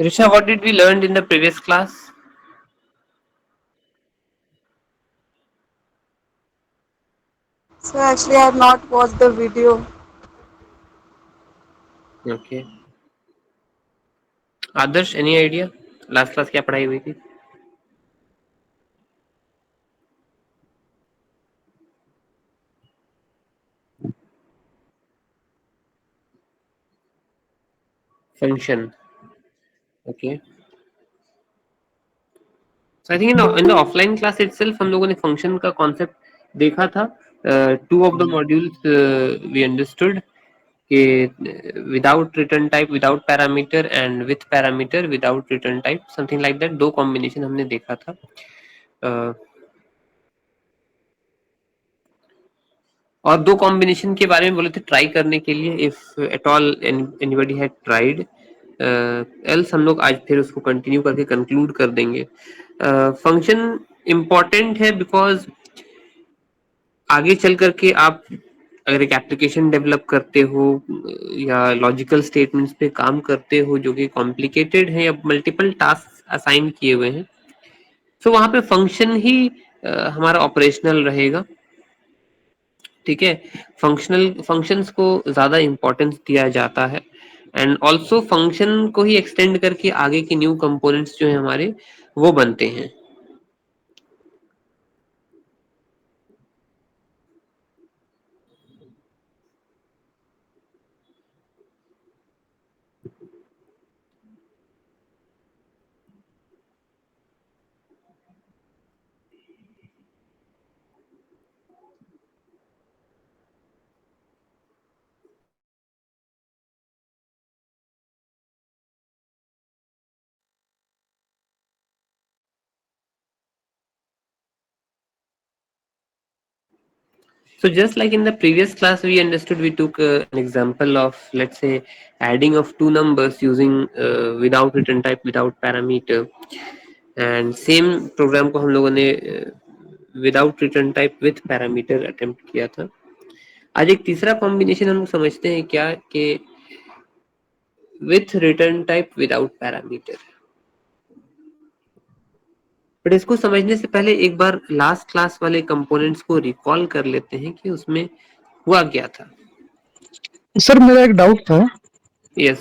Risha, what did we learn in the previous class? So actually, I have not watched the video. Okay. Adarsh, any idea? Last class क्या पढ़ाई हुई थी? Function. Okay. So I think in the offline class itself हम लोगों ने function का concept देखा था. Two of the modules we understood कि without return type without parameter and with parameter without return type, something like that. दो combination हमने देखा था. Uh, और दो कॉम्बिनेशन के बारे में बोले थे ट्राई करने के लिए, if at all anybody had tried. Else हम लोग आज फिर उसको कंटिन्यू करके कंक्लूड कर देंगे. फंक्शन इम्पॉर्टेंट है बिकॉज आगे चल करके आप अगर एक एप्लीकेशन डेवलप करते हो या लॉजिकल स्टेटमेंट्स पे काम करते हो जो कि कॉम्प्लिकेटेड है या मल्टीपल टास्क असाइन किए हुए हैं, तो वहां पे फंक्शन ही हमारा ऑपरेशनल रहेगा. ठीक है. फंक्शंस को ज्यादा इंपॉर्टेंस दिया जाता है एंड ऑल्सो फंक्शन को ही एक्सटेंड करके आगे के न्यू कंपोनेंट्स जो है हमारे वो बनते हैं. So just like in the previous class we understood, we took an example of, let's say, adding of two numbers using without return type without parameter, and same program को हम लोगों ने without return type with parameter attempt किया था. आज एक तीसरा combination हम लोग समझते हैं क्या कि with return type without parameter. But इसको समझने से पहले एक बार लास्ट क्लास वाले कंपोनेंट्स को रिकॉल कर लेते हैं कि उसमें हुआ क्या था. सर मेरा एक डाउट था. यस.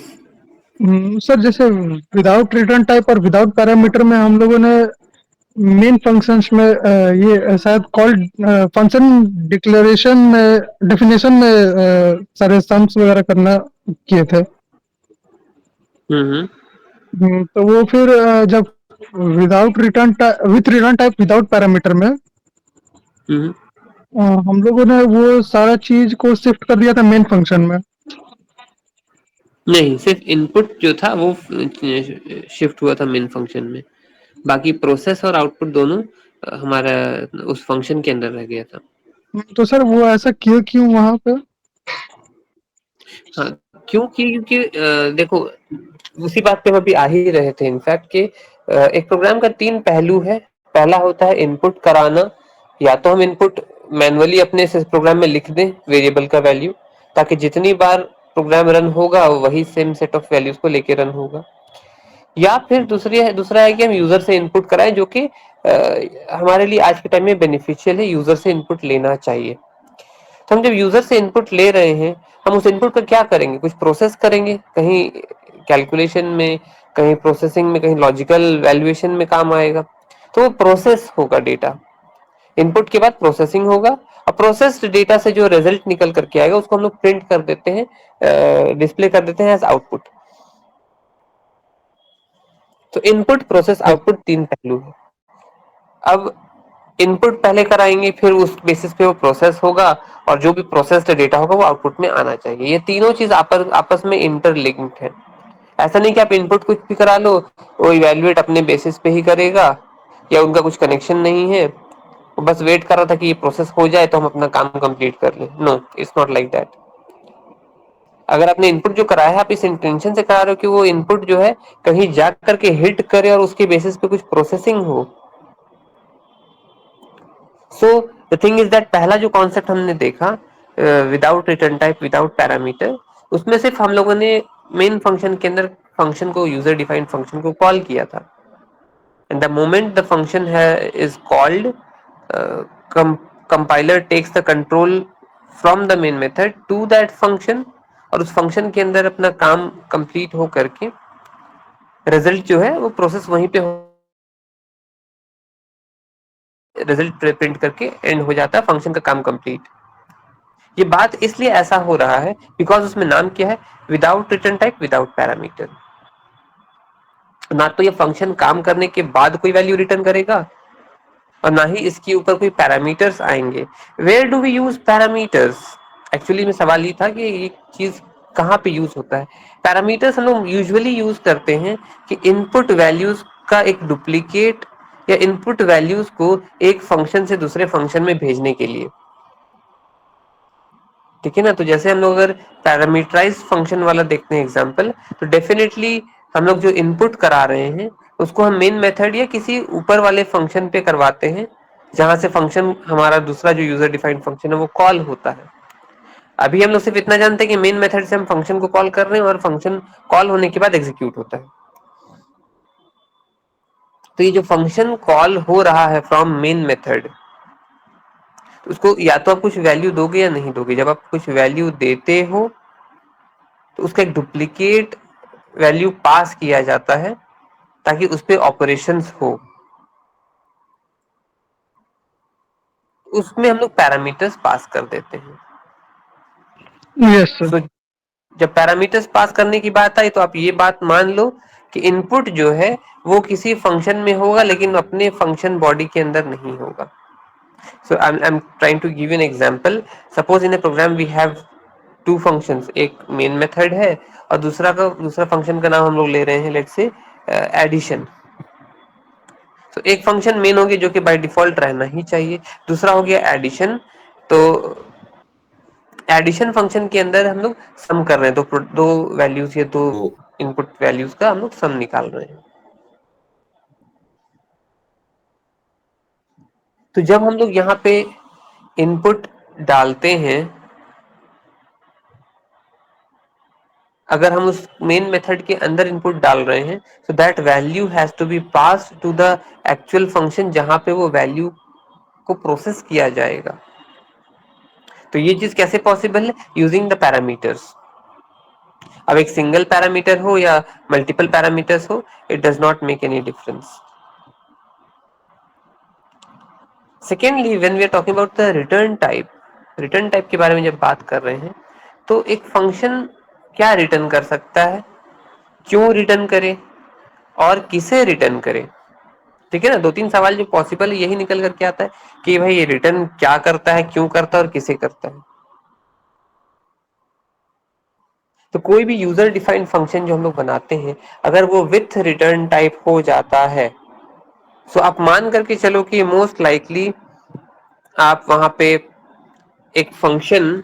सर जैसे विदाउट रिटर्न टाइप और विदाउट पैरामीटर में हम लोगों ने मेन फंक्शंस में ये शायद कॉल्ड फंक्शन डिक्लेरेशन में डेफिनेशन में सारे सम्स वगैरह करना किए थे. हम्म. तो वो फिर जब without return with return type without parameter में हम लोगों ने वो सारा चीज को शिफ्ट कर दिया था मेन फंक्शन में. नहीं, सिर्फ इनपुट जो था वो शिफ्ट हुआ था मेन फंक्शन में. बाकी प्रोसेस और आउटपुट दोनों हमारा उस फंक्शन के अंदर रह गया था. तो सर वो ऐसा क्यों वहां पे? हाँ, क्योंकि देखो उसी बात पे हम अभी आ ही रहे थे इनफैक्ट कि एक प्रोग्राम का तीन पहलू है. पहला होता है इनपुट कराना. या तो हम इनपुट मैनुअली अपने प्रोग्राम में लिख दें वेरिएबल का वैल्यू, ताकि जितनी बार प्रोग्राम रन होगा वही सेम सेट ऑफ वैल्यूज को लेके रन होगा. या फिर दूसरा है कि हम यूजर से इनपुट कराएं, जो कि हमारे लिए आज के टाइम में बेनिफिशियल है. यूजर से इनपुट लेना चाहिए. तो हम जब यूजर से इनपुट ले रहे हैं, हम उस इनपुट का क्या करेंगे? कुछ प्रोसेस करेंगे, कहीं कैलकुलेशन में, कहीं प्रोसेसिंग में, कहीं लॉजिकल वैल्यूएशन में काम आएगा. तो वो प्रोसेस होगा डेटा. इनपुट के बाद प्रोसेसिंग होगा और प्रोसेस्ड डेटा से जो रिजल्ट निकल करके आएगा उसको हम लोग प्रिंट कर देते हैं, डिस्प्ले कर देते हैं एज आउटपुट. तो इनपुट प्रोसेस आउटपुट तीन पहलू है. अब इनपुट पहले कराएंगे, फिर उस बेसिस पे वो प्रोसेस होगा और जो भी प्रोसेस्ड डेटा होगा वो आउटपुट में आना चाहिए. ये तीनों चीज आपस में इंटरलिंक्ड है. ऐसा नहीं कि आप इनपुट कुछ भी करा लो, वो इवैल्यूएट अपने बेसिस पे ही करेगा या उनका कुछ कनेक्शन नहीं है, वो बस वेट कर रहा था कि ये प्रोसेस हो जाए तो हम अपना काम कंप्लीट कर लें. No, it's not like that. अगर आपने इनपुट जो कराया है, आप इस इंटेंशन से करा रहे हो कि वो इनपुट जो है कहीं जा करके हिट करे और उसके बेसिस पे कुछ प्रोसेसिंग हो. So the thing is that पहला जो कॉन्सेप्ट हमने देखा without return type without parameter, उसमें सिर्फ हम लोगों ने मेन फंक्शन के अंदर फंक्शन को, यूजर डिफाइंड फंक्शन को कॉल किया था. And the moment the function is called, compiler takes the control from the main method to that function, और उस फंक्शन के अंदर अपना काम कंप्लीट हो करके रिजल्ट जो है वो प्रोसेस वहीं पे रिजल्ट प्रिंट करके एंड हो जाता है, फंक्शन का काम कंप्लीट. ये बात इसलिए ऐसा हो रहा है बिकॉज उसमें नाम क्या है, without return type without parameter. ना तो ये फंक्शन काम करने के बाद कोई वैल्यू रिटर्न करेगा और ना ही इसके ऊपर कोई पैरामीटर्स आएंगे. Where do we use parameters? Actually में सवाल ये था कि ये चीज कहाँ पे यूज होता है. पैरामीटर्स हम लोग यूजुअली यूज करते हैं कि इनपुट वैल्यूज का एक डुप्लीकेट या इनपुट वैल्यूज को एक फंक्शन से दूसरे फंक्शन में भेजने के लिए. ठीक है ना. तो जैसे हम लोग अगर पैरामीटराइज फंक्शन वाला देखते हैं एग्जांपल, तो डेफिनेटली हम लोग जो इनपुट करा रहे हैं उसको हम मेन मेथड या किसी ऊपर वाले फंक्शन पे करवाते हैं जहां से फंक्शन हमारा दूसरा जो यूजर डिफाइंड फंक्शन है वो कॉल होता है. अभी हम लोग सिर्फ इतना जानते हैं कि मेन मेथड से हम फंक्शन को कॉल कर रहे हैं और फंक्शन कॉल होने के बाद एग्जीक्यूट होता है. तो ये जो फंक्शन कॉल हो रहा है फ्रॉम मेन मेथड, तो उसको या तो आप कुछ वैल्यू दोगे या नहीं दोगे. जब आप कुछ वैल्यू देते हो तो उसका एक डुप्लीकेट वैल्यू पास किया जाता है ताकि उस पे ऑपरेशंस हो. उसमें हम लोग पैरामीटर्स पास कर देते हैं. Yes sir. सो जब पैरामीटर्स पास करने की बात आई तो आप ये बात मान लो कि इनपुट जो है वो किसी फंक्शन में होगा लेकिन अपने फंक्शन बॉडी के अंदर नहीं होगा. So I am trying to give an example. Suppose in a program we have two functions, एक मेन मेथड है और दूसरा फंक्शन का नाम हम लोग ले रहे हैं लेट्स से एडिशन. तो एक फंक्शन मेन हो गया जो कि बाय डिफॉल्ट रहना ही चाहिए, दूसरा हो गया एडिशन. तो एडिशन फंक्शन के अंदर हम लोग सम कर रहे हैं, तो दो वैल्यूज या दो इनपुट वैल्यूज का हम लोग सम निकाल रहे हैं. तो जब हम लोग यहाँ पे इनपुट डालते हैं, अगर हम उस मेन मेथड के अंदर इनपुट डाल रहे हैं so that value has to be pass to the actual function जहां पे वो वैल्यू को प्रोसेस किया जाएगा. तो ये चीज कैसे पॉसिबल है? Using the parameters. अब एक सिंगल पैरामीटर हो या मल्टीपल पैरामीटर्स हो, it does not make any difference. Secondly when we are talking about the return type के बारे में जब बात कर रहे हैं तो एक फंक्शन क्या रिटर्न कर सकता है, क्यों रिटर्न करे और किसे रिटर्न करे. ठीक है ना. दो तीन सवाल जो पॉसिबल है यही निकल करके आता है कि भाई ये रिटर्न क्या करता है, क्यों करता है और किसे करता है. तो कोई भी यूजर डिफाइंड फंक्शन जो हम लोग बनाते हैं अगर वो विथ रिटर्न टाइप हो जाता है तो आप मान करके चलो कि मोस्ट लाइकली आप वहां पे एक फंक्शन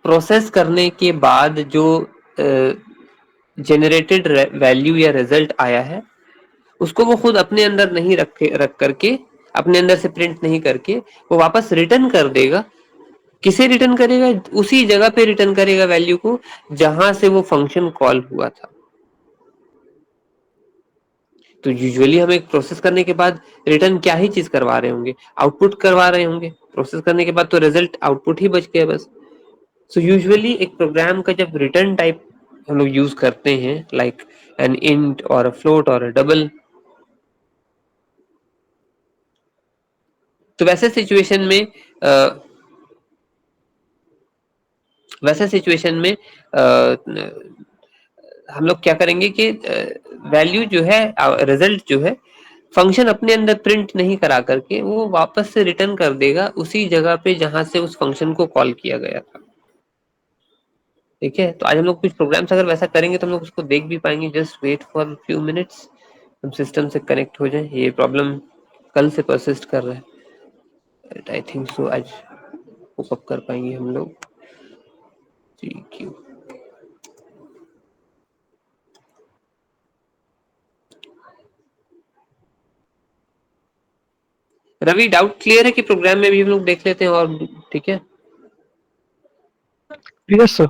प्रोसेस करने के बाद जो जनरेटेड वैल्यू या रिजल्ट आया है उसको वो खुद अपने अंदर नहीं रख करके, अपने अंदर से प्रिंट नहीं करके वो वापस रिटर्न कर देगा. किसे रिटर्न करेगा? उसी जगह पे रिटर्न करेगा वैल्यू को जहां से वो फंक्शन कॉल हुआ था. तो यूजुअली हम एक प्रोसेस करने के बाद रिटर्न क्या ही चीज करवा रहे होंगे, आउटपुट करवा रहे होंगे. प्रोसेस करने के बाद तो रिजल्ट आउटपुट ही बच गया बस. सो यूजुअली एक प्रोग्राम का जब रिटर्न टाइप हम लोग यूज करते हैं लाइक एन इंट और अ फ्लोट और अ डबल, तो वैसे सिचुएशन में हम लोग क्या करेंगे कि वैल्यू जो है, रिजल्ट जो है फंक्शन अपने अंदर प्रिंट नहीं करा करके वो वापस से रिटर्न कर देगा उसी जगह पे जहां से उस फंक्शन को कॉल किया गया था. ठीक है. तो आज हम लोग कुछ प्रोग्राम्स अगर वैसा करेंगे तो हम लोग उसको देख भी पाएंगे. Just wait for few minutes, हम सिस्टम से कनेक्ट हो जाए. ये प्रॉब्लम कल से परसिस्ट कर रहा है. आई थिंक सो आज होप कर पाएंगे हम लोग. ठीक है. रवि डाउट क्लियर है कि प्रोग्राम में भी हम लोग देख लेते हैं और ठीक है. Yes sir.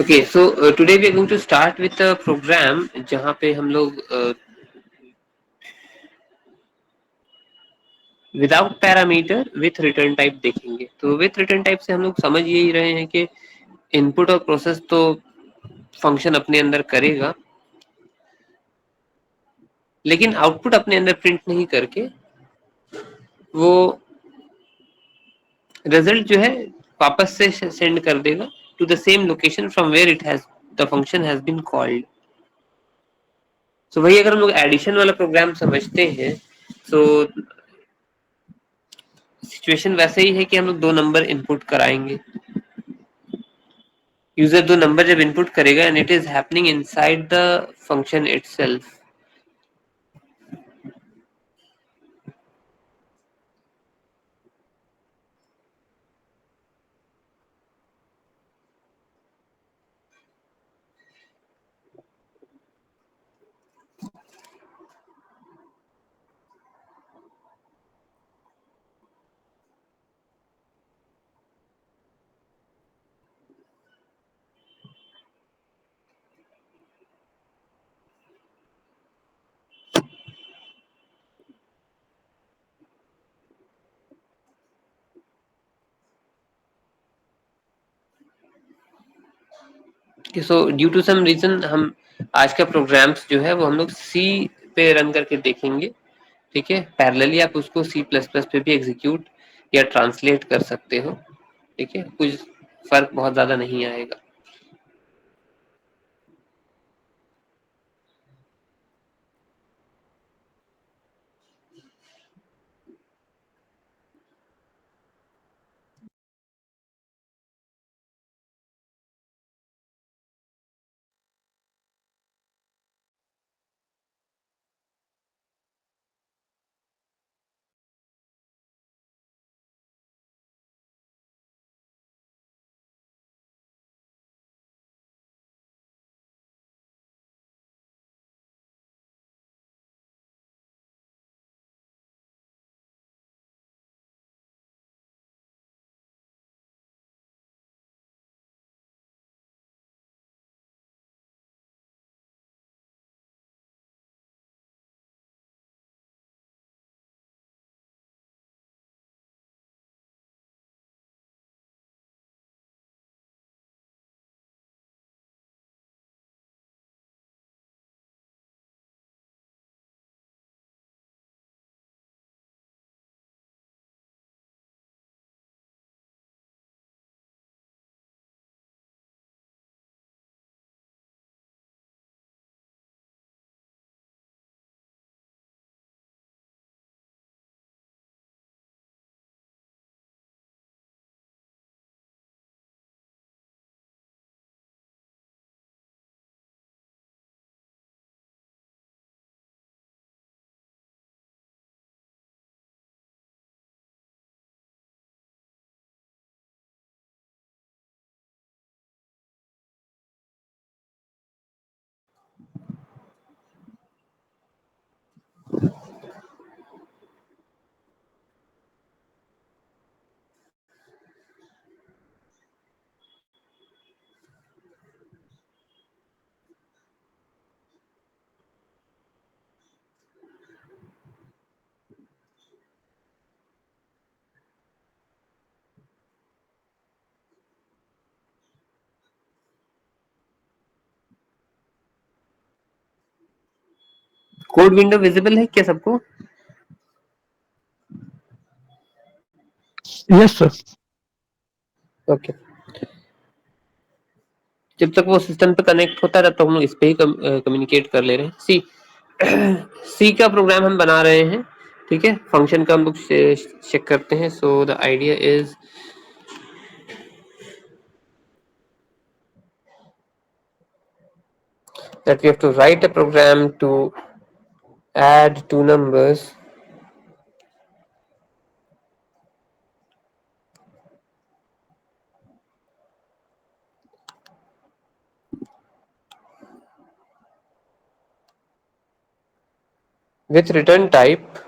Okay, so today we are going to start with a program जहाँ पे हम लोग without parameter with return type देखेंगे। तो विथ रिटर्न टाइप से हम लोग समझ यही रहे हैं कि इनपुट और प्रोसेस तो फंक्शन अपने अंदर करेगा, लेकिन आउटपुट अपने अंदर प्रिंट नहीं करके वो रिजल्ट जो है वापस से सेंड कर देगा to the same location from where it has the function has been called. So वही अगर हम लोग एडिशन वाला प्रोग्राम समझते हैं तो सिचुएशन वैसे ही है कि हम लोग दो नंबर इनपुट कराएंगे। यूजर दो नंबर जब इनपुट करेगा and it is happening inside the function itself. So due to some reason हम आज का प्रोग्राम्स जो है वो हम लोग सी पे रन करके देखेंगे। ठीक है, पैरेलली आप उसको सी प्लस प्लस पे भी एग्जीक्यूट या ट्रांसलेट कर सकते हो। ठीक है, कुछ फर्क बहुत ज्यादा नहीं आएगा। कोड विंडो विजिबल है क्या सबको? Yes sir. ओके, जब तक वो सिस्टम पे कनेक्ट होता है तब तक हम लोग इस पे ही कम्युनिकेट कर ले रहे हैं। सी सी का प्रोग्राम हम बना रहे हैं। ठीक है, फंक्शन का हम लोग चेक करते हैं। So the idea is that we have to write a program to add two numbers with return type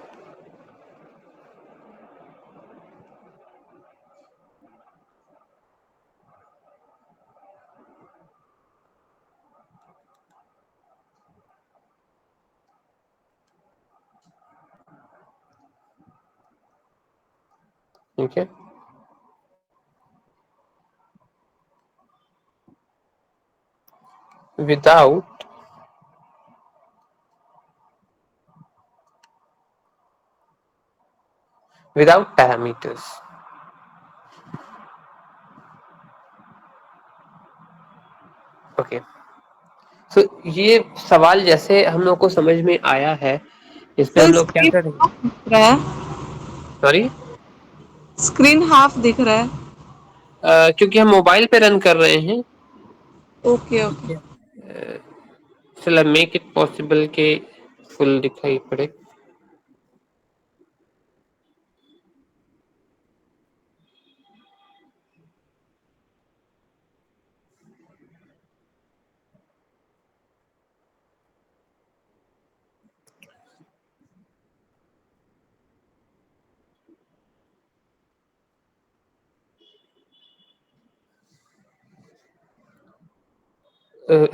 ठीक है, विदाउट पैरामीटर्स। ओके, सो ये सवाल जैसे हम लोग को समझ में आया है, इसमें हम सर लोग क्या स्क्रीन करें? हाफ दिख रहा है, सॉरी, स्क्रीन हाफ दिख रहा है। क्योंकि हम मोबाइल पे रन कर रहे हैं। ओके ठीक ओके। है, चलो मेक इट पॉसिबल के फुल दिखाई पड़े।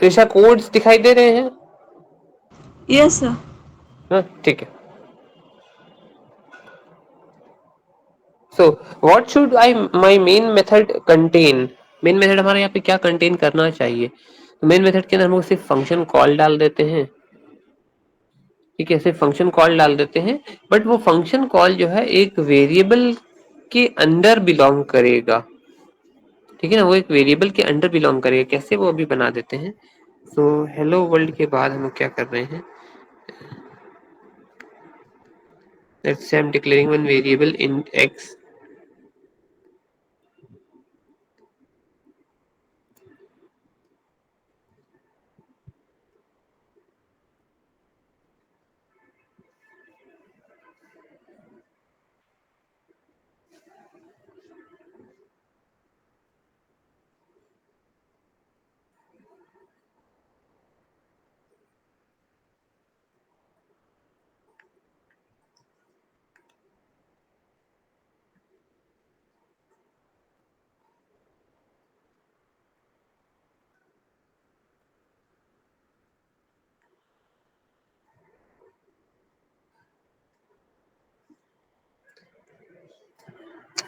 ईशा, कोड्स दिखाई दे रहे हैं? Yes sir. हाँ, ठीक है। So what should I my main method contain? Main method हमारे यहाँ पे क्या कंटेन करना चाहिए? मेन मेथड के अंदर हम लोग सिर्फ फंक्शन कॉल डाल देते हैं। ठीक है, सिर्फ फंक्शन कॉल डाल देते हैं, बट वो फंक्शन कॉल जो है एक वेरिएबल के अंदर बिलोंग करेगा। ठीक है ना, वो एक वेरिएबल के अंडर बिलोंग करेगा। कैसे, वो अभी बना देते हैं। सो हेलो वर्ल्ड के बाद हम लोग क्या कर रहे हैं, let's say I am declaring one variable in x.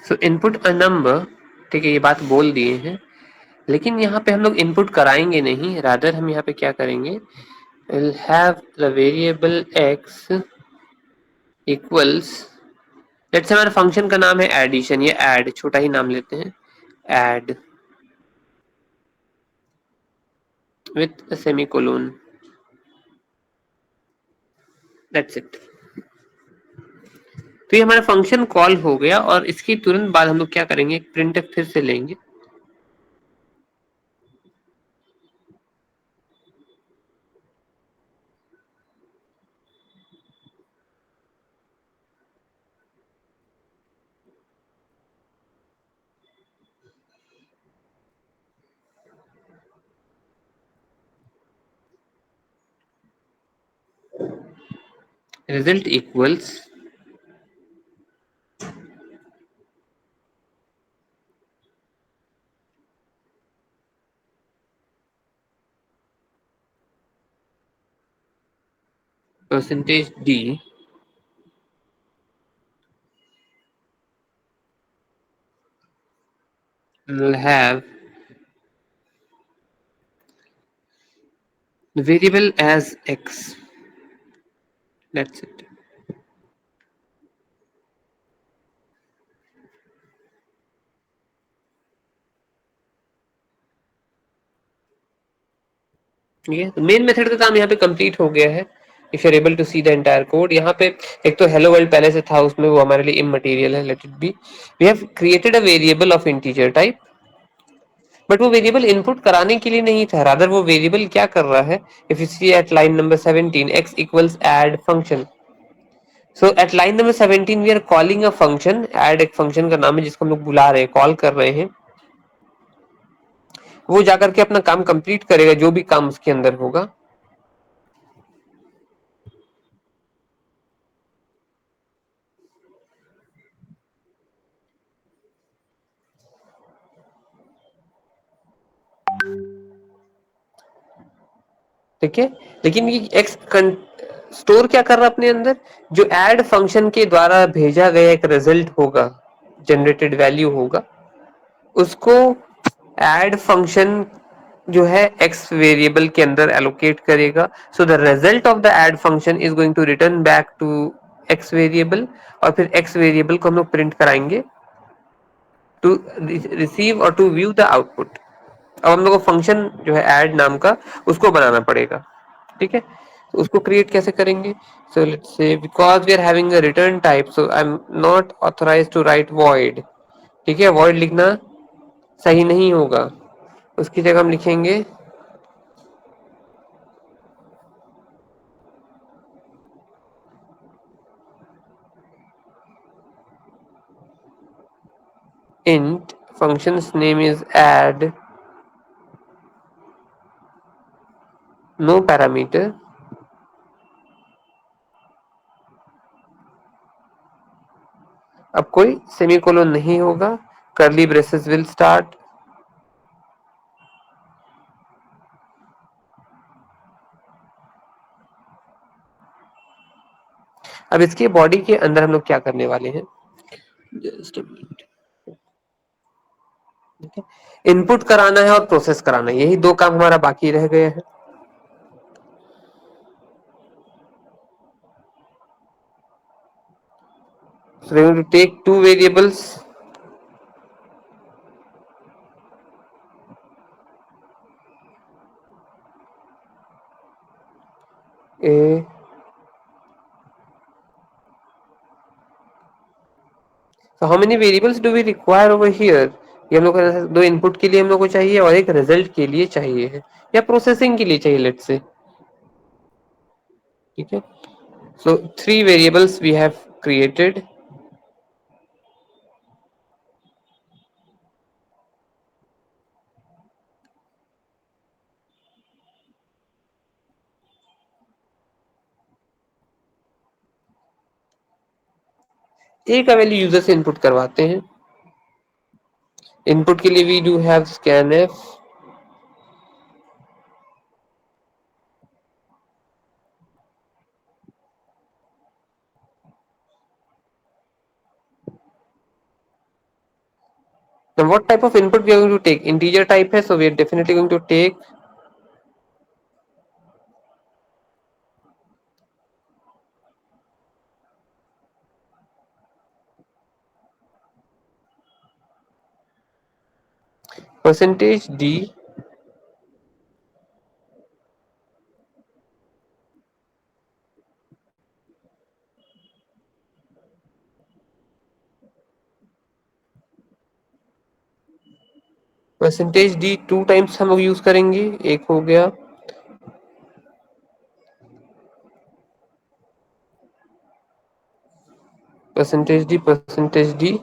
So input a number, ठीक है, ये बात बोल दिए हैं, लेकिन यहाँ पे हम लोग इनपुट कराएंगे नहीं, रादर हम यहाँ पे क्या करेंगे, will have the variable x equals, let's say हमारे फंक्शन का नाम है एडिशन, ये ऐड, छोटा ही नाम लेते हैं, add with semicolon, that's it. तो ये हमारा फंक्शन कॉल हो गया, और इसकी तुरंत बाद हम लोग क्या करेंगे, प्रिंटफ फिर से लेंगे। Result equals percentage D will have the variable as x, that's it। ठीक है, तो मेन मेथड का काम यहाँ पे कंप्लीट हो गया है। If you are able to see the entire code, यहाँ पे एक तो हेलो वर्ल्ड पहले से था, उसमें वो हमारे लिए इमटेरियल है, let it be. We have created a variable of integer type, but वो वेरिएबल इनपुट कराने के लिए नहीं था, रादर वो वेरिएबल क्या कर रहा है, if you see at line number 17 x equals add function. So at line number 17 we are calling a function, add एक फंक्शन का नाम है जिसको हम लोग बुला रहे हैं, कॉल कर रहे हैं। वो जाकर के अपना काम कंप्लीट करेगा, जो भी काम उसके अंदर होगा। ठीक है, लेकिन ये एक्स स्टोर क्या कर रहा है अपने अंदर, जो ऐड फंक्शन के द्वारा भेजा गया एक रिजल्ट होगा, जनरेटेड वैल्यू होगा उसको ऐड फंक्शन जो है x वेरिएबल के अंदर एलोकेट करेगा. So the result of the add function is going to return back to x variable और फिर x वेरिएबल को हम लोग प्रिंट कराएंगे टू रिसीव और टू व्यू द आउटपुट. अब हम लोग को फंक्शन जो है ऐड नाम का उसको बनाना पड़ेगा. ठीक है, तो उसको क्रिएट कैसे करेंगे. So let's say because we are having a return type so I am not authorized to write void. ठीक है, वॉइड लिखना सही नहीं होगा, उसकी जगह हम लिखेंगे int function's name is add no parameter अब कोई सेमीकोलन नहीं होगा, कर्ली ब्रेसेस विल स्टार्ट. अब इसके बॉडी के अंदर हम लोग क्या करने वाले हैं. जस्ट इनपुट कराना है और प्रोसेस कराना है, यही दो काम हमारा बाकी रह गए हैं. So we're going to take two variables a. So how many variables do we require over here. ये हम लोग दो इनपुट के लिए हम लोग को चाहिए और एक रिजल्ट के लिए चाहिए है या प्रोसेसिंग के लिए चाहिए लेट्स से. ठीक है, so three variables we have created. एक का वैल्यू यूजर से इनपुट करवाते हैं. इनपुट के लिए we do have scanf now what type of input we are going to take. Integer type है, so we are definitely going to take percentage d percentage D two times हम लोग use करेंगे. एक हो गया percentage D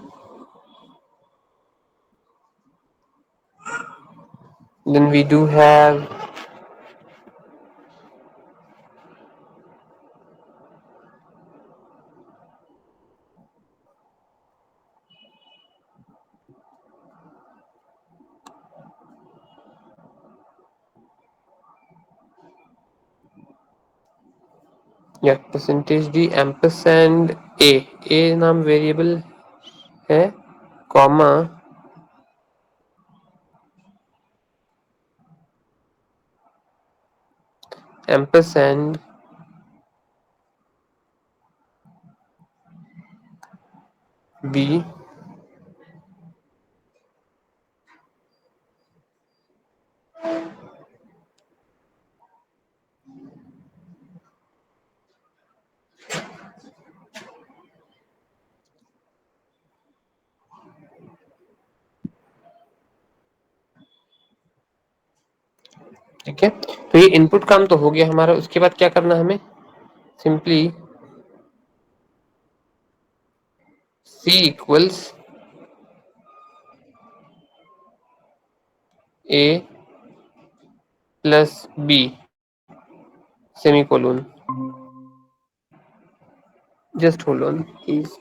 then we do have या percentage D ampersand ए नाम variable है कॉमा एम्परसैंड बी. ठीक है, तो ये इनपुट काम तो हो गया हमारा. उसके बाद क्या करना हमें. Simply c equals a plus b semicolon. Just hold on please.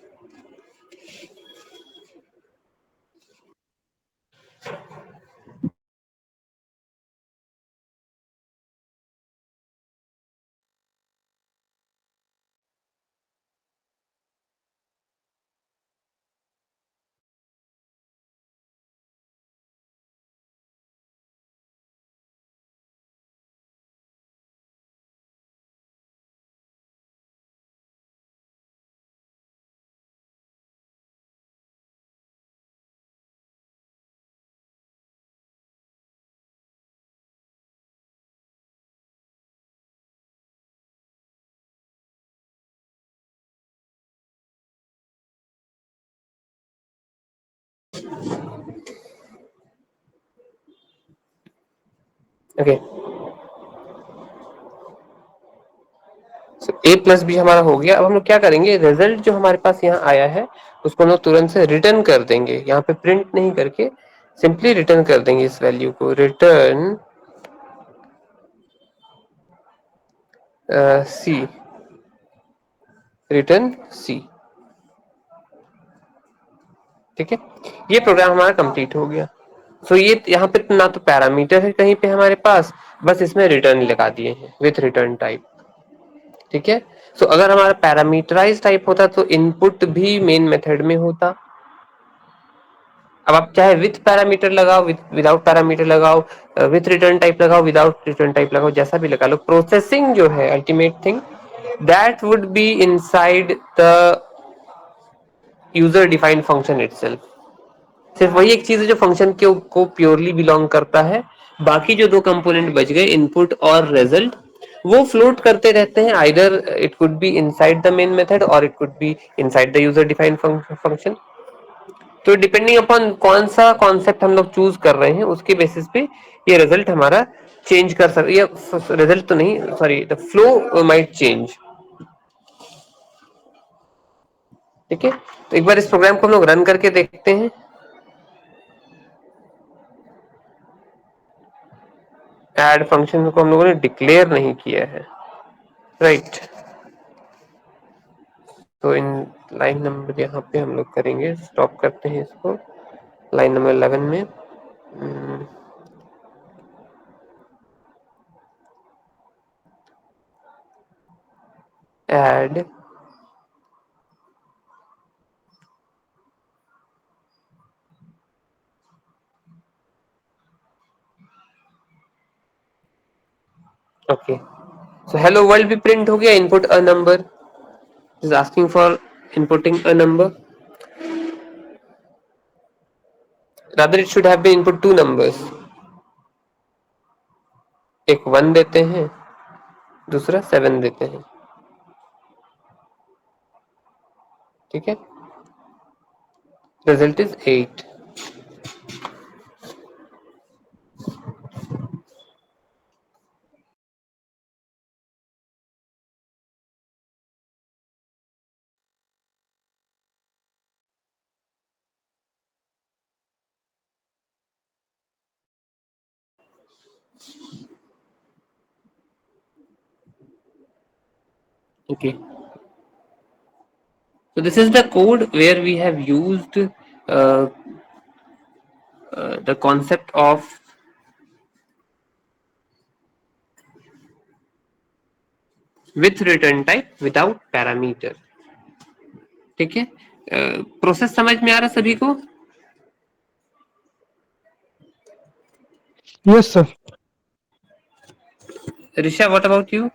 Okay, A plus B हमारा हो गया। अब हम लोग क्या करेंगे, रिजल्ट जो हमारे पास यहाँ आया है उसको हम लोग तुरंत से रिटर्न कर देंगे, यहाँ पे प्रिंट नहीं करके सिंपली रिटर्न कर देंगे इस वैल्यू को, रिटर्न सी, रिटर्न सी। ठीक है, ये प्रोग्राम हमारा कंप्लीट हो गया। सो ये यहाँ पे ना तो पैरामीटर है कहीं पे हमारे पास, बस इसमें रिटर्न लगा दिए हैं विथ रिटर्न टाइप। ठीक है, सो अगर हमारा पैरामीटराइज टाइप होता तो इनपुट भी मेन मेथड में होता। अब आप चाहे विथ पैरामीटर लगाओ, विदाउट पैरामीटर लगाओ, विथ रिटर्न टाइप लगाओ, विदाउट रिटर्न टाइप लगाओ, जैसा भी लगा लो, प्रोसेसिंग जो है ultimate thing that would be inside the user defined function itself. सिर्फ वही एक चीज है जो फंक्शन के को प्योरली बिलोंग करता है, बाकी जो दो कंपोनेंट बच गए इनपुट और रिजल्ट वो फ्लोट करते रहते हैं, either it could be inside the main method और it could be inside the user defined function. तो डिपेंडिंग अपॉन कौन सा कॉन्सेप्ट हम लोग चूज कर रहे हैं उसके बेसिस पे ये रिजल्ट हमारा चेंज कर सकते, या रिजल्ट तो नहीं, sorry, the flow might change. ठीक है, तो एक बार इस प्रोग्राम को हम लोग रन करके देखते हैं। ऐड फंक्शन को हम लोगों ने डिक्लेयर नहीं किया है, राइट। तो इन लाइन नंबर यहाँ पे हम लोग करेंगे, स्टॉप करते हैं इसको लाइन नंबर 11 में। Add okay, so hello world भी प्रिंट हो गया, input a number is asking for inputting a number, rather it should have been input two numbers, एक 1 देते हैं, दूसरा 7 देते हैं। ठीक है, result is 8। Okay, so this is the code where we have used the concept of with return type without parameter। ठीक है, प्रोसेस समझ में आ रहा सभी को? Yes, sir. Risha, what about you?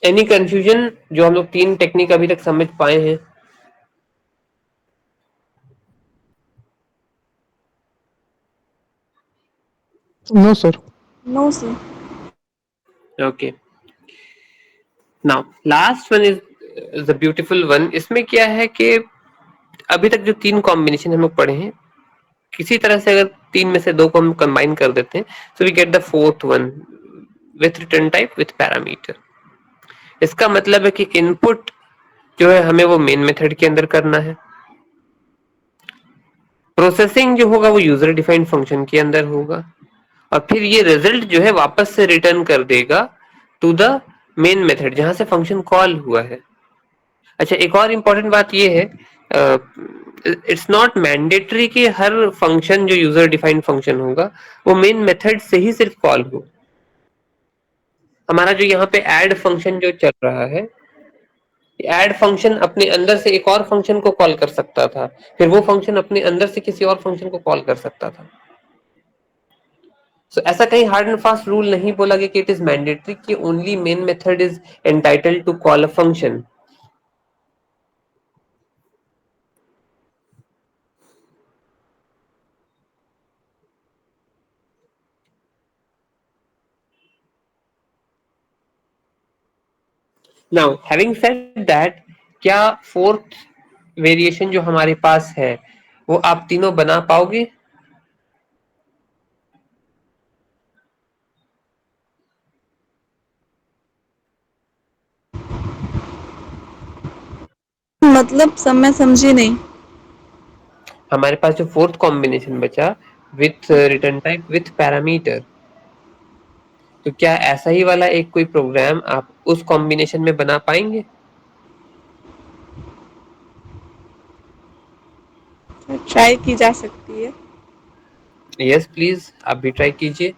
Any confusion जो हम लोग तीन टेक्निक अभी तक समझ पाए हैं? No, sir. No, sir. Okay, now last one is the beautiful one. इसमें क्या है कि अभी तक जो तीन कॉम्बिनेशन हम लोग पढ़े हैं, किसी तरह से अगर तीन में से दो को हम कंबाइन कर देते हैं, so we get the fourth one with return type with parameter. इसका मतलब है कि इनपुट जो है हमें वो मेन मेथड के अंदर करना है, प्रोसेसिंग जो होगा वो यूजर डिफाइंड फंक्शन के अंदर होगा, और फिर ये रिजल्ट जो है वापस से रिटर्न कर देगा टू द मेन मेथड जहां से फंक्शन कॉल हुआ है। अच्छा, एक और इम्पोर्टेंट बात ये है, इट्स नॉट मैंडेटरी कि हर फंक्शन जो यूजर डिफाइंड फंक्शन होगा वो मेन मेथड से ही सिर्फ कॉल हो। हमारा जो यहाँ पे ऐड फंक्शन जो चल रहा है, ऐड फंक्शन अपने अंदर से एक और फंक्शन को कॉल कर सकता था, फिर वो फंक्शन अपने अंदर से किसी और फंक्शन को कॉल कर सकता था। So, ऐसा कहीं हार्ड एंड फास्ट रूल नहीं बोला गया कि इट इज मैंडेटरी कि only main method is entitled to call a function. Now having said that, क्या फोर्थ वेरिएशन जो हमारे पास है वो आप तीनों बना पाओगे? मतलब सब मैं समझी नहीं। हमारे पास जो फोर्थ कॉम्बिनेशन बचा with return type with parameter, तो क्या ऐसा ही वाला एक कोई प्रोग्राम आप उस कॉम्बिनेशन में बना पाएंगे? ट्राई की जा सकती है। यस प्लीज, आप भी ट्राई कीजिए।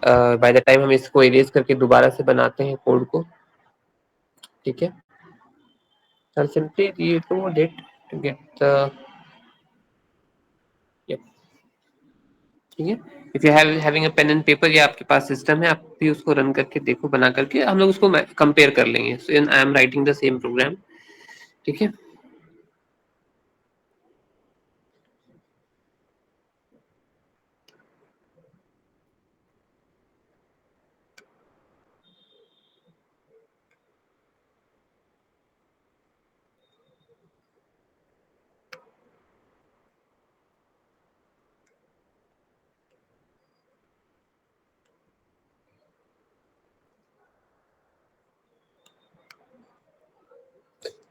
बाय द टाइम हम इसको इरेज करके दोबारा से बनाते हैं कोड को, ठीक है? I'll simply reload it to get the, yep, ठीक है। If you having a pen and paper या आपके पास सिस्टम है, आप भी उसको रन करके देखो, बना करके हम लोग उसको कंपेयर कर लेंगे। So I am writing the same program, ठीक है।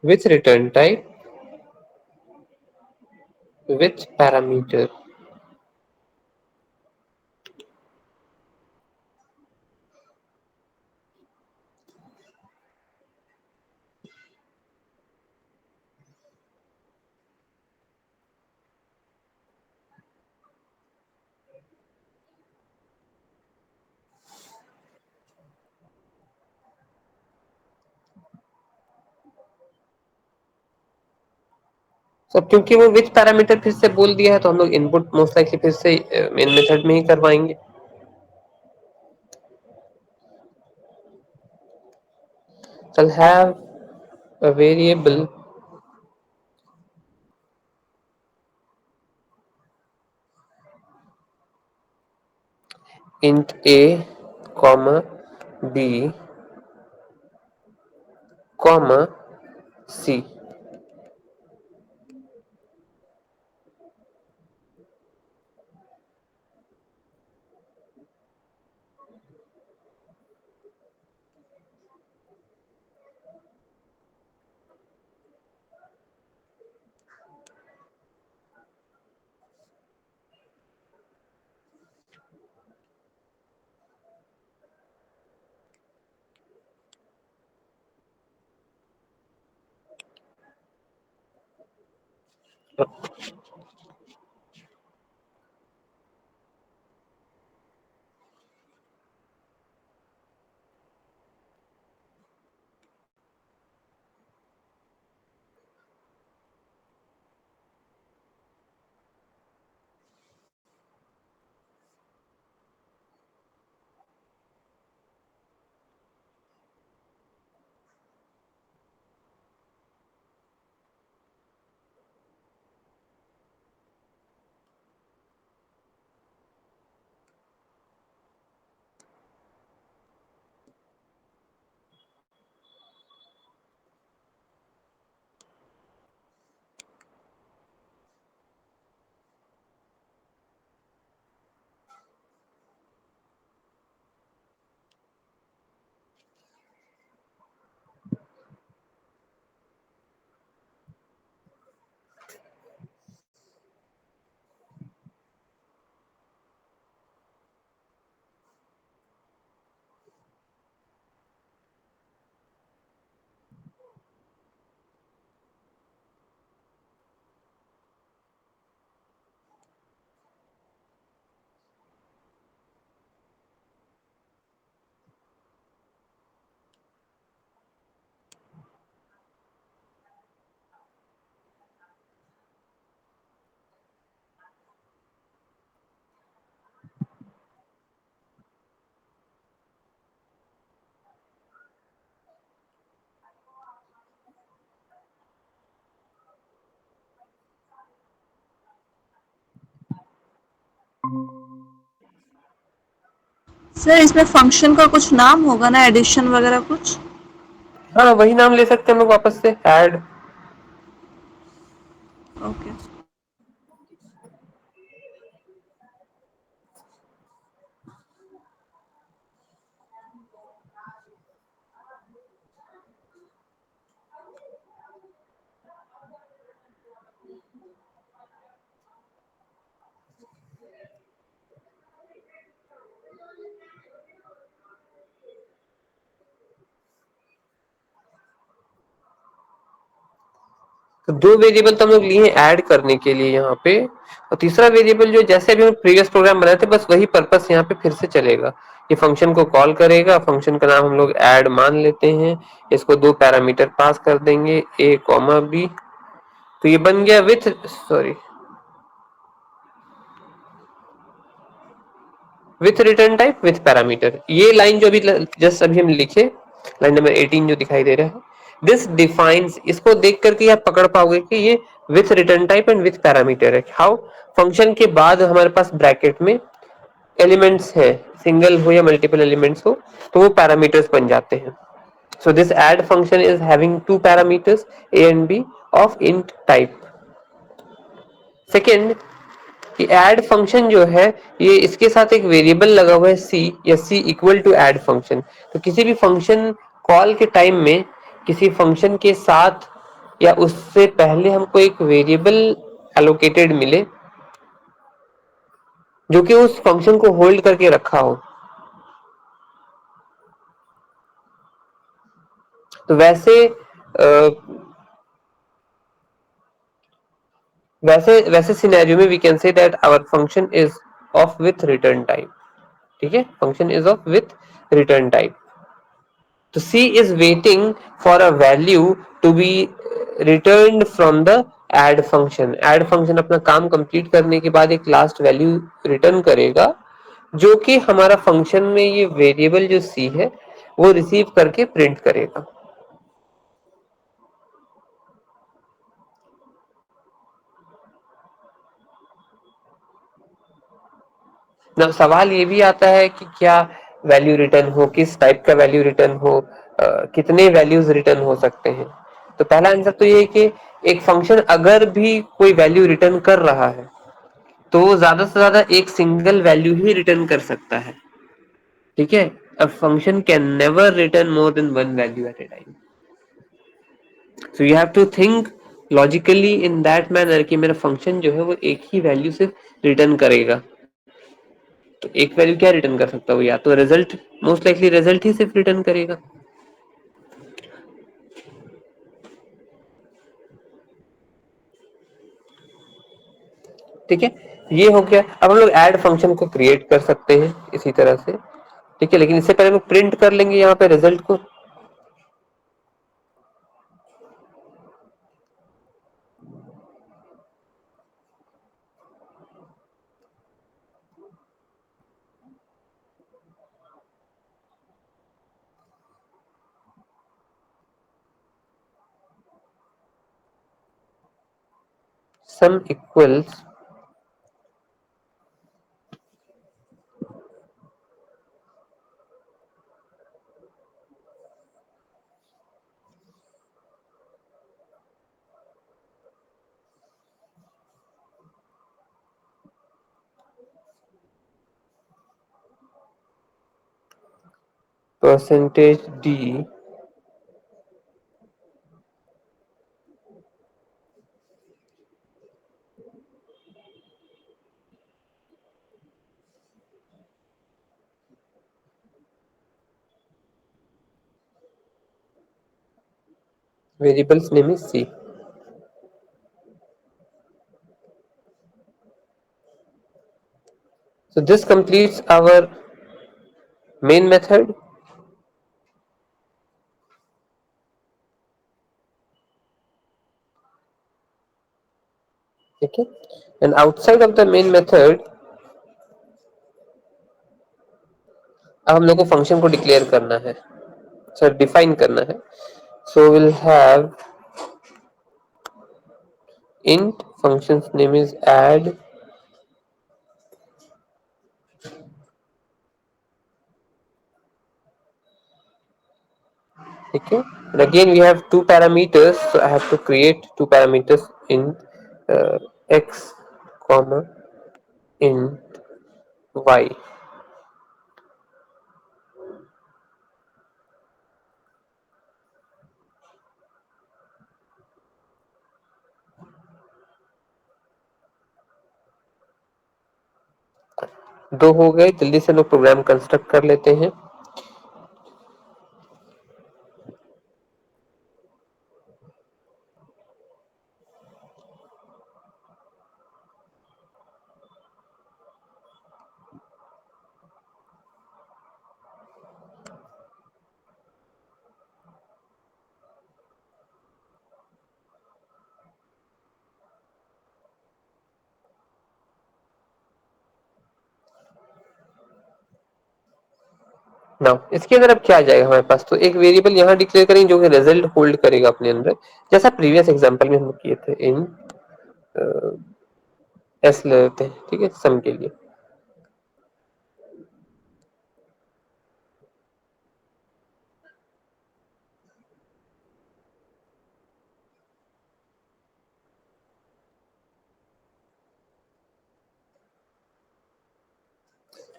With return type with parameter, सब क्योंकि वो विथ पैरामीटर फिर से बोल दिया है, तो हम लोग इनपुट मोस्ट लाइकली फिर से मेन मेथड में ही करवाएंगे। So I'll have a variable int a, comma b, comma c. Sir इसमें फंक्शन का कुछ नाम होगा ना, एडिशन वगैरह कुछ? हाँ वही नाम ले सकते हैं हम लोग वापस से, ऐड। Okay. तो दो वेरिएबल तो हम लोग लिए ऐड करने के लिए यहाँ पे, और तीसरा वेरिएबल जो जैसे अभी हम प्रीवियस प्रोग्राम बनाए थे बस वही पर्पस यहाँ पे फिर से चलेगा। ये फंक्शन को कॉल करेगा, फंक्शन का नाम हम लोग ऐड मान लेते हैं, इसको दो पैरामीटर पास कर देंगे a कॉमा b। तो ये बन गया with return type with parameter. ये लाइन जो अभी जस्ट अभी हम लिखे, लाइन नंबर 18 जो दिखाई दे रहा है, दिस डिफाइंस, इसको देख करके आप पकड़ पाओगे कि ये with return type and with parameter है। हाउ? फंक्शन के बाद हमारे पास ब्रैकेट में एलिमेंट्स है, सिंगल हो या मल्टीपल एलिमेंट्स हो तो वो पैरामीटर्स बन जाते हैं। So this add function is having two parameters a and b of int type। Second, कि ऐड फंक्शन जो है ये इसके साथ एक वेरिएबल लगा हुआ है c, या c equal to add function. तो किसी भी फंक्शन कॉल के टाइम में किसी फंक्शन के साथ या उससे पहले हमको एक वेरिएबल एलोकेटेड मिले जो कि उस फंक्शन को होल्ड करके रखा हो। तो वैसे सिनेरियो में we can say that our function is of with return type. ठीक है, function is of with return type. तो C is waiting for a value to be returned from the add function। add function अपना काम complete करने के बाद एक last value return करेगा जो कि हमारा फंक्शन में ये वेरिएबल जो C है वो रिसीव करके प्रिंट करेगा। ना सवाल ये भी आता है कि क्या वैल्यू रिटर्न हो, किस टाइप का वैल्यू रिटर्न हो, कितने वैल्यूज रिटर्न हो सकते हैं। तो पहला आंसर तो ये है कि एक फंक्शन अगर भी कोई वैल्यू रिटर्न कर रहा है तो वो ज्यादा से ज्यादा एक सिंगल वैल्यू ही रिटर्न कर सकता है। ठीक है, a function can never return more than one value at a time. So you have to think logically in that manner कि मेरा फंक्शन जो है वो एक ही वैल्यू से रिटर्न करेगा। तो एक वैल्यू क्या रिटर्न कर सकता है, या तो रिजल्ट, मोस्ट लाइकली रिजल्ट ही सिर्फ रिटर्न करेगा। ठीक है, ये हो गया। अब हम लोग ऐड फंक्शन को क्रिएट कर सकते हैं इसी तरह से। ठीक है, लेकिन इससे पहले हम प्रिंट कर लेंगे यहाँ पे रिजल्ट को। सम equals percentage D variables name is c। So this completes our main method। ठीक है, and outside of the main method अब हम लोग को फंक्शन को डिक्लेयर करना है, सर डिफाइन करना है। So will have int function's name is add ठीक है. And again we have two parameters, so I have to create two parameters in x comma in y. दो हो गए. जल्दी से लोग प्रोग्राम कंस्ट्रक्ट कर लेते हैं. नाउ इसके अंदर अब क्या आ जाएगा हमारे पास, तो एक वेरिएबल यहाँ डिक्लेयर करेंगे जो कि रिजल्ट होल्ड करेगा अपने अंदर, जैसा प्रीवियस एग्जांपल में हम किए थे. इन एस ले लेते हैं. ठीक है, सम के लिए.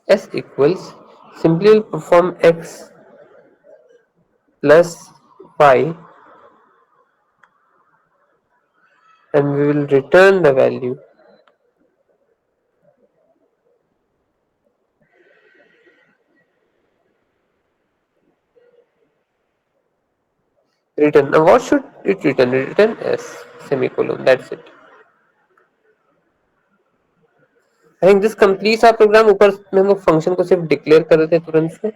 S equals, simply will perform x plus y and we will return the value. Return. Now what should it return? Return S semicolon. That's it. I think this completes our program. ऊपर में हम लोग function को सिर्फ declare कर देते हैं तुरंत से.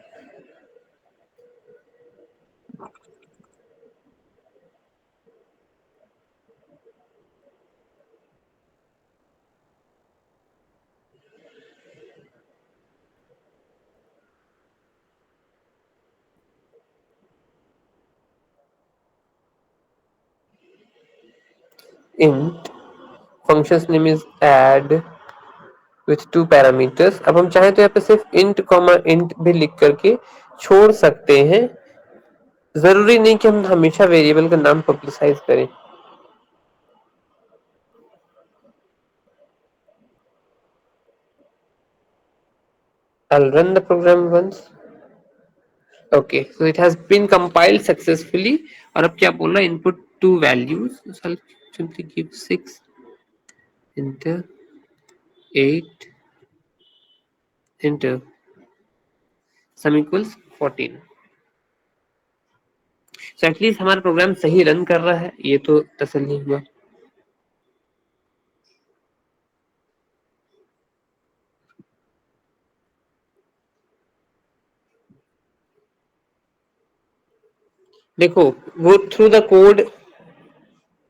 int function's name is add with two parameters. अब हम चाहें तो यहाँ पे सिर्फ int int भी लिख करके छोड़ सकते हैं. जरूरी नहीं कि हम हमेशा वेरिएबल का नाम पब्लिसाइज करें. I'll run the program once. Okay, so it has been compiled successfully. और अब क्या बोल रहा है, input two values. So I'll simply give 6, enter 8, enter, sum equals 14. So at least हमारा प्रोग्राम सही रन कर रहा है, ये तो तसल्ली हुआ. देखो, go through the code.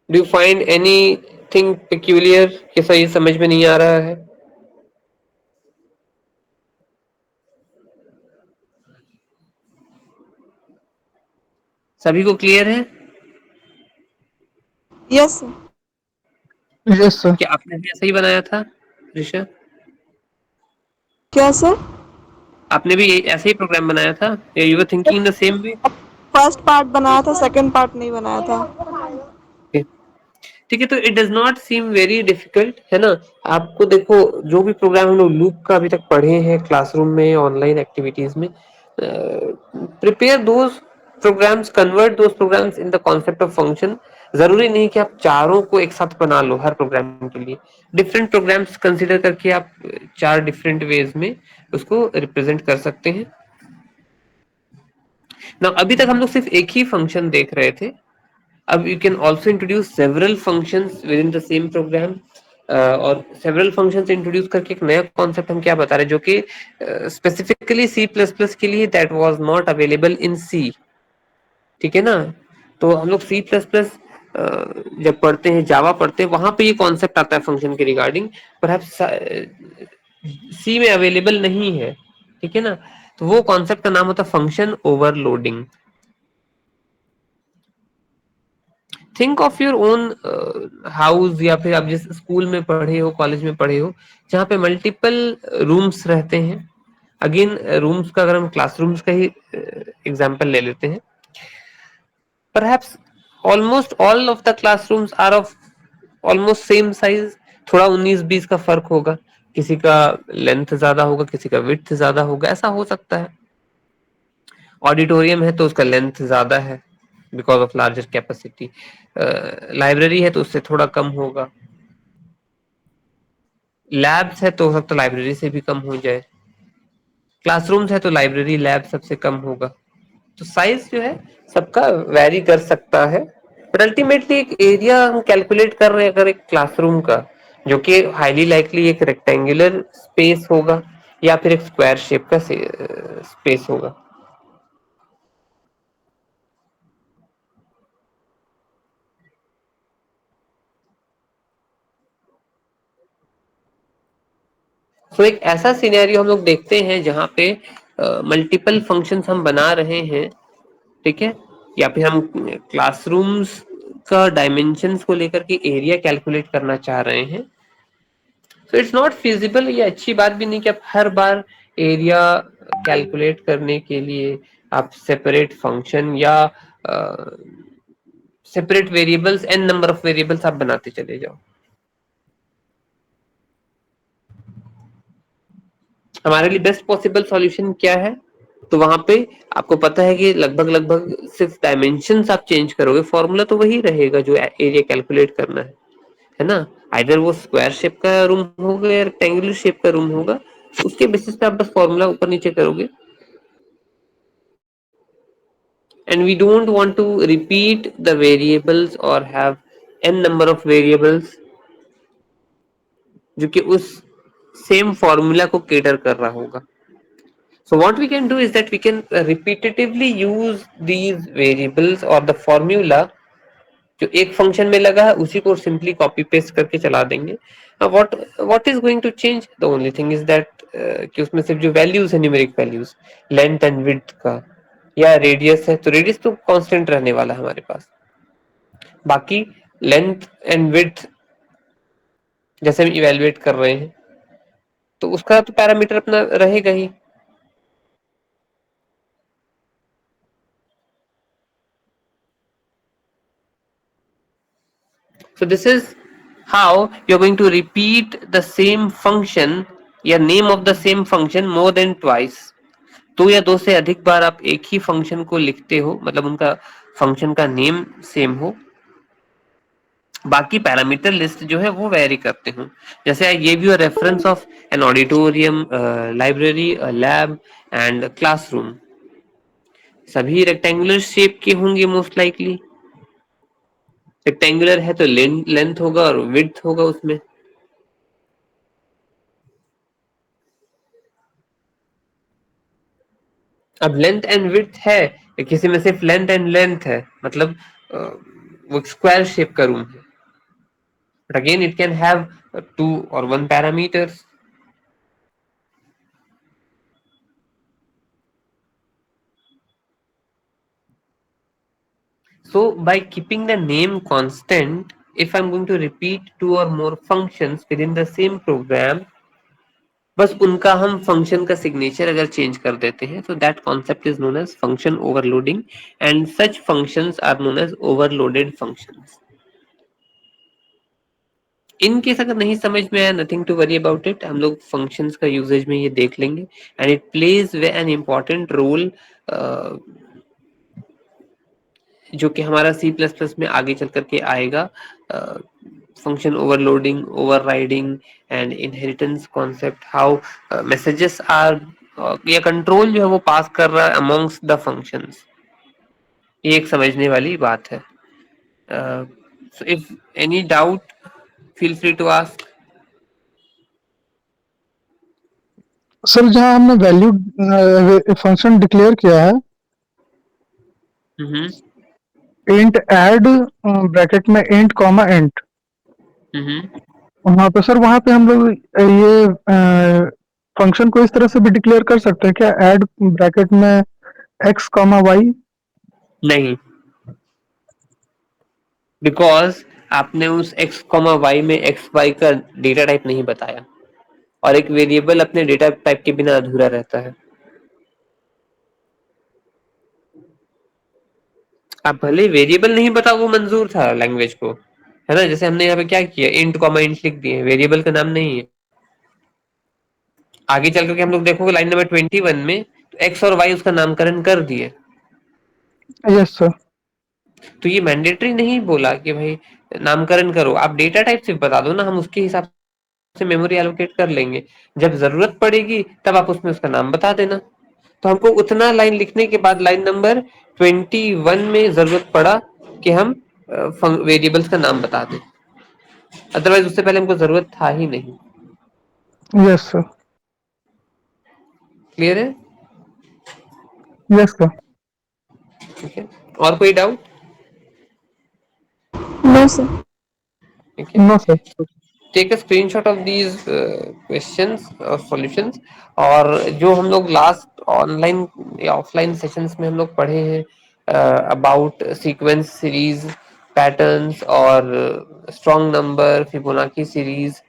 Do you find anything peculiar कि सही समझ में नहीं आ रहा है? सभी को क्लियर है? Yes, sir. Yes, sir. क्या आपने भी ऐसा ही बनाया था ऋषा? क्या सर? आपने भी ऐसा ही प्रोग्राम बनाया था? You were thinking in the same way? First part बनाया था, सेकंड पार्ट नहीं बनाया था. ठीक है, तो it does not seem very difficult, है ना. आपको देखो, जो भी प्रोग्राम हम लोग लूप का अभी तक पढ़े हैं क्लासरूम में, ऑनलाइन एक्टिविटीज में, prepare those programs, convert those programs in the concept of function. जरूरी नहीं कि आप चारों को एक साथ बना लो हर प्रोग्राम के लिए. डिफरेंट प्रोग्राम्स कंसिडर करके आप चार डिफरेंट वेज में उसको रिप्रेजेंट कर सकते हैं. ना अभी तक हम लोग सिर्फ एक ही फंक्शन देख रहे थे. अब you can also introduce several functions within the same program. और several functions introduce करके एक नया concept हम क्या बता रहे हैं, जो कि specifically C++ के लिए that was not available in C. ठीक है ना. तो हम लोग C++ जब पढ़ते हैं, जावा पढ़ते हैं, वहां पे ये कॉन्सेप्ट आता है फंक्शन के रिगार्डिंग. परहैप्स C में अवेलेबल नहीं है. ठीक है ना. तो वो कॉन्सेप्ट का नाम होता है function overloading. Think of your own house, या फिर आप जिस स्कूल में पढ़े हो, कॉलेज में पढ़े हो, जहाँ पे मल्टीपल रूम्स रहते हैं. अगेन रूम्स का अगर हम क्लासरूम्स का ही एग्जांपल ले लेते हैं, perhaps almost all of the classrooms are of almost same size. थोड़ा 19-20 का फर्क होगा, किसी का लेंथ ज्यादा होगा, किसी का विड्थ ज्यादा होगा, ऐसा हो सकता है. ऑडिटोरियम है तो उसका लेंथ ज्यादा है because of larger capacity. Library है तो उससे थोड़ा कम होगा. लैब्स है तो हो सकता है लाइब्रेरी से भी कम हो जाए. क्लासरूम्स है तो लाइब्रेरी लैब सबसे कम होगा. तो साइज जो है सबका वैरी कर सकता है, बट अल्टीमेटली एक एरिया हम कैलकुलेट कर रहे हैं अगर एक क्लासरूम का, जो कि हाईली लाइकली एक रेक्टेंगुलर स्पेस होगा या फिर एक स्क्वायर शेप का स्पेस होगा. तो एक ऐसा सिनेरियो हम लोग देखते हैं जहां पे मल्टीपल फंक्शंस हम बना रहे हैं, ठीक है, या फिर हम क्लासरूम्स का डायमेंशंस को लेकर के एरिया कैलकुलेट करना चाह रहे हैं. तो इट्स नॉट फिजिबल. ये अच्छी बात भी नहीं कि आप हर बार एरिया कैलकुलेट करने के लिए आप सेपरेट फंक्शन या separate variables, n number of variables आप बनाते चले जाओ. हमारे लिए बेस्ट पॉसिबल सॉल्यूशन क्या है? तो वहां पे आपको पता है कि लगभग लगभग सिर्फ डायमेंशंस आप चेंज करोगे, फॉर्मूला तो वही रहेगा जो एरिया कैलकुलेट करना है ना. आइदर वो स्क्वायर शेप का रूम होगा या रेक्टेंगुलर शेप का रूम होगा, उसके बेसिस पे आप बस फॉर्मूला ऊपर नीचे करोगे. And we don't want to repeat the variables और have an number of variables जो कि उस सेम फॉर्मूला को केटर कर रहा होगा. So what we can do is that we can repetitively use these variables or the formula जो एक फंक्शन में लगा है उसी को सिंपली कॉपी पेस्ट करके चला देंगे. what is going to change? The only thing is that कि उसमें सिर्फ जो वैल्यूज है, numeric values, length and width का, या रेडियस है तो रेडियस तो कांस्टेंट रहने वाला है हमारे पास. बाकी लेंथ एंड विड्थ जैसे हम इवेलुएट कर रहे हैं तो उसका तो पैरामीटर अपना रहेगा ही. So this is how you're going to repeat the same function या name of the same function more than twice. दो या दो से अधिक बार आप एक ही फंक्शन को लिखते हो, मतलब उनका फंक्शन का नेम सेम हो, बाकी पैरामीटर लिस्ट जो है वो वेरी करते हो. जैसे I give you a reference of an auditorium, library, lab and classroom. सभी रेक्टेंगुलर शेप के होंगे मोस्ट लाइकली. रेक्टेंगुलर है तो लेंथ होगा और विड्थ होगा उसमें. अब लेंथ एंड विड्थ है, किसी में सिर्फ लेंथ एंड लेंथ है, मतलब वो स्क्वायर शेप का रूम है, but again it can have 2 or 1 parameters. So by keeping the name constant, if I'm going to repeat 2 or more functions within the same program, बस उनका हम function का signature अगर चेंज कर देते हैं, तो that concept is known as function overloading, and such functions are known as overloaded functions. In case अगर नहीं समझ में आया, nothing to worry about it, हम लोग फंक्शंस का यूजेज में ये देख लेंगे, and it plays an important role जो कि हमारा C++ में आगे चल करके आएगा. Function overloading, overriding and inheritance concept, how messages are या कंट्रोल जो है वो पास कर रहा है अमॉन्ग्स्ट द फंक्शंस. ये एक समझने वाली बात है. So if any doubt feel free to ask. Sir जहाँ हमने वैल्यू फंक्शन डिक्लेयर किया है, इंट ऐड ब्रैकेट में इंट कॉमा इंट, वहाँ पे सर वहाँ पे हम लोग ये फंक्शन को इस तरह से भी डिक्लेयर कर सकते हैं क्या, ऐड ब्रैकेट में एक्स कॉमा वाई? नहीं, बिकॉज आपने उस x, y में एक्स वाई का डेटा टाइप नहीं बताया, और एक वेरिएबल अपने डेटा टाइप के बिना अधूरा रहता है. आप भले वेरिएबल नहीं बताओ, वो मंजूर था लैंग्वेज को, है ना। जैसे हमने यहाँ पे क्या किया, इंट कॉमा इंट लिख दिए, वेरिएबल का नाम नहीं है। आगे चल करके हम लोग देखोगे लाइन नंबर 21 में तो एक्स और वाई उसका नामकरण कर दिए। Yes sir. तो ये मैंडेटरी नहीं बोला कि भाई नामकरण करो, आप डेटा टाइप सिर्फ बता दो ना, हम उसके हिसाब से मेमोरी एलोकेट कर लेंगे। जब जरूरत पड़ेगी तब आप उसमें उसका नाम बता देना। तो हमको उतना लाइन लिखने के बाद लाइन नंबर 21 में जरूरत पड़ा कि हम वेरिएबल्स का नाम बता दें, अदरवाइज उससे पहले हमको जरूरत था ही नहीं। Yes sir. क्लियर है? Yes sir. ठीक है, और कोई डाउट? No, sir. ठीक है, no sir. Take a screenshot of these questions और सॉल्यूशंस। और जो हम लोग लास्ट ऑनलाइन या ऑफलाइन सेशंस में हम लोग पढ़े हैं अबाउट सीक्वेंस सीरीज, पैटर्न्स और स्ट्रॉन्ग नंबर, फिबोनाची सीरीज,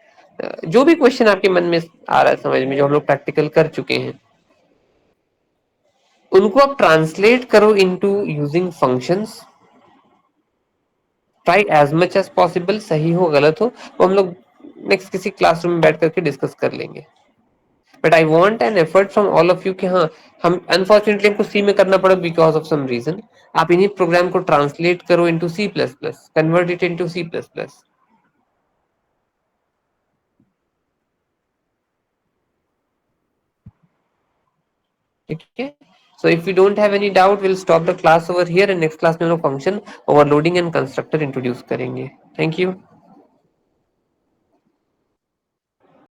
जो भी क्वेश्चन आपके मन में आ रहा है समझ में, जो हम लोग प्रैक्टिकल कर चुके हैं, उनको आप ट्रांसलेट करो into using functions. Try as much as possible, सही हो गलत हो वो हम लोग नेक्स्ट किसी क्लासरूम में बैठ करके डिस्कस कर लेंगे। But I want an effort from all of you कि हाँ, हम अनफॉर्चुनेटली हमको सी में करना पड़ा बिकॉज ऑफ सम रीजन, आप इन्हीं प्रोग्राम को ट्रांसलेट करो into C plus plus, convert it into C plus plus. ठीक है, so if you don't have any doubt, we'll stop the class over here and next class में हम लोग function overloading and constructor introduce करेंगे। Thank you.